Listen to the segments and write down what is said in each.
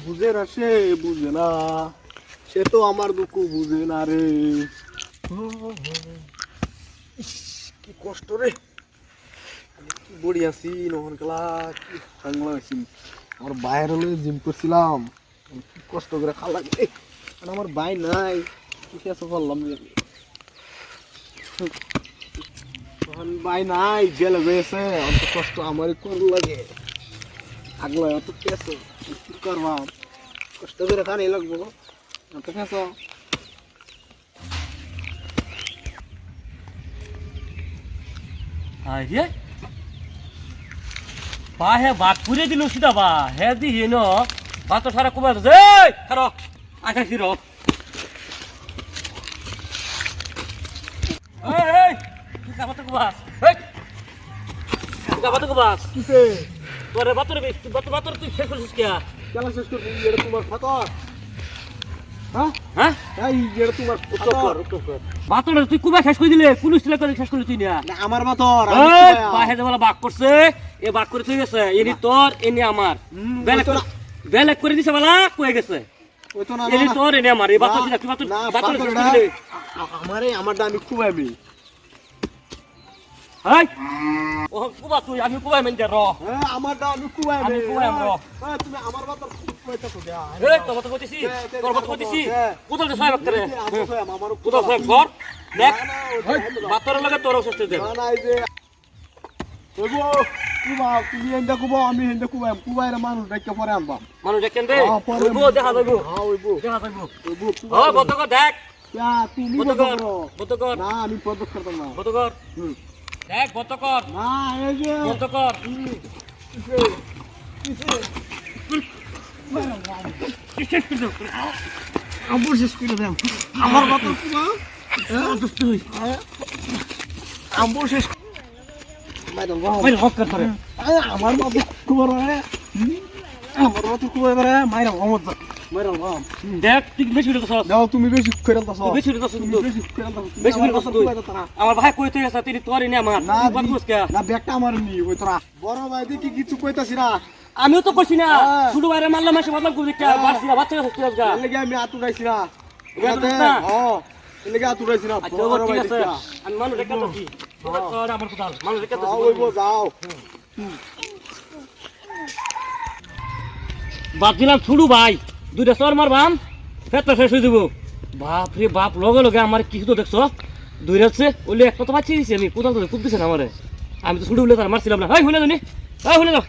বুঝে না সে বুঝে না, সে তো আমার দুঃখ বুঝে না রে। কি কষ্ট রে, কি বড়ি আছি নহন খেলা, কি বাংলা আছি। আমার বাইরে হলে জিম করছিলাম, কি কষ্ট করে খাওয়া লাগে। আমার ভাই নাই, কি খেয়ে বললাম ভাই নাই, গেলে গেছে। অত কষ্ট আমারই করু লাগে, আগলো অত কেস কি করবা, কষ্ট করে খানি লাগবো। অত কেস হে বা হে বাদ পুরে দিল সিধা বা হে দি হেন বা তো সারা কুবা খারো আচ্ছা শির তোরে বাতরে বাতরে তুই শেষ করছিস কে? কেন শেষ করবি? এটা তোমার ফাতর। হ্যাঁ হ্যাঁ এই এটা তোমার ফাতর। বাতরে তুই কুবা শেষ করে দিলে পুলিশ টিলা করে শেষ করলি তুই না? না আমার ফাতর। বাহে যে বলা বাক করছে এ বাক করে তুই গেছে এনি তোর এনি আমার বেলেগ করে দিছে বলা কয়ে গেছে ওই তো না এনি তোর এনি আমার এই বাতর তুই বাতরে শেষ করে দিলে আমারে আমারটা আমি খুব আমি। হাই ও কুবা তুই আমি কুবা মেন দে র হ্যাঁ আমারটা আমি খুব আমি। আমি খুব আমি র হ্যাঁ তুমি আমার ফাতর কইতা তো দেয়া। এই তোর কথা কইতেছি তোর কথা কইতেছি কোথাল দে সাহেব করে আমারও কোথাল সাহেব ঘর দেখ বাতরের লাগে তোর শেষ দে না না এই যে ওগো কুবা তুমি এন্ডা কুবা আমি এন্ডা কুবা কুবাইরা মানুষ ডাইকা পরে আনবা। মানুষ দেখেন রে ওইবো দেখা যাইবো হ্যাঁ ওইবো দেখা যাইবো ওইবো ও বতকর দেখ ইয়া তুমি বতকর বলো বতকর না আমি পদক করতাম না। বতকর দেখ বতকর না এই যে বতকর আমার শেষ করে দেন আমার কথা কুবা তুই আমার শেষ ম্যাডাম মাইল হক কর রে আমার বাবু কুবা রে আমার বাবু কুবা রে মাইরা গমত মাইরা গম দেখ তুই বেশি করে দছ দাও তুমি বেশি কইরালতাছ বেশি করে দছ বেশি কইরালতাছ বেশি করে দছ তুই আমার ভাই কইতে গেছে তুই তোর নি আমার না বাদ বস কে না ব্যাগটা আমার নি ওই তোরা বড় ভাই দেখি কিছু কইতাছি না। আমিও তো কইছি না হ্যাঁ। শুধু বাইরে মারলা মাসে বদলাম কই কে বাসি না বাচ্চা হচ্ছে আজকা এর লাগি আমি আতুরাইছি না। এবার আতুরাইছ না? হ্যাঁ এর লাগি আতুরাইছি না। আচ্ছা বড় ঠিক ভাই আছে দেখা আমি মানুষ দেখতে পাচ্ছি তোর আমার কোথাল মানুষ দেখতে যাও ওইবো যাও বাপ দিলাম ছুড়ু ভাই দুইটা চর মারবাম ফেরটা শেষ হয়ে যাবো বাপ রে বাপ লগে লগে আমার কিছু তো দেখছো দুই রাখছে ওলে একটা তো বাচ্চা দিয়েছি আমি কোথাও তো খুব দিছে না আমারে আমি তো ছুটু বলে তার মারছিলাম না হই হলে জানি হলে যাও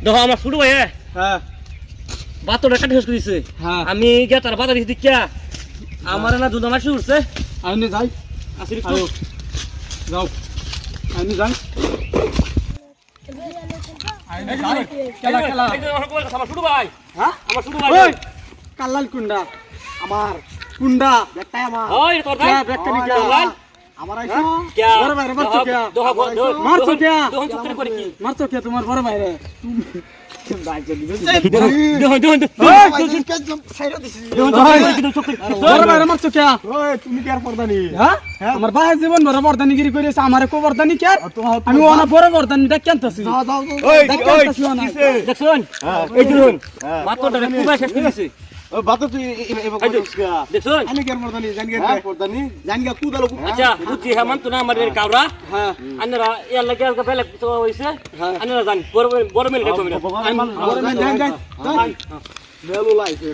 দেখো আমার ছুটু ভাই হ্যাঁ বাতটা কাটে শেষ করে দিছে হ্যাঁ আমি গিয়া তার বাতা দিছি দেখিয়া আমার না দুধ মাসি উঠছে আইনে যাই আসির আয়ো যাও আইনে যাই আইনে যাই খেলা খেলা আমার ছুটু ভাই হ্যাঁ আমার ছুটু ভাই ওই কাল্লাল কুন্ডা আমার কুন্ডা ব্যাগটাই আমার ওই তোর ভাই ব্যাগটা নি লাল আমার আইছো क्या বড় ভাই মারছো কে মারছো কে মারছো কে চুপ করে কি মারছো কে তোমার বড় ভাই রে তুমি কি আর পর্দানি হ্যাঁ আমার ভাই জীবন ভরা বর্দানিগিরি করেছে আমারে কো বর্দানি কে আমি ওনা বড় বর্দানিটা কেনতাছি যাও যাও দেখুন এই দেখুন বাতটা খুব শেষ করে দিছে ও বাতো তুই এবার করছিস দেখুন আমি কি আর পর্দানি জানি কে পর্দানি জানি কে কুদালো আচ্ছা বুঝছি হেমন্ত না আমাদের কাউরা হ্যাঁ আন্নারা এর লাগে আর বেলে তো হইছে আন্নারা জান বড় বড় মিল কাটো মিল বড় মেন জান জান মেলু লাইছে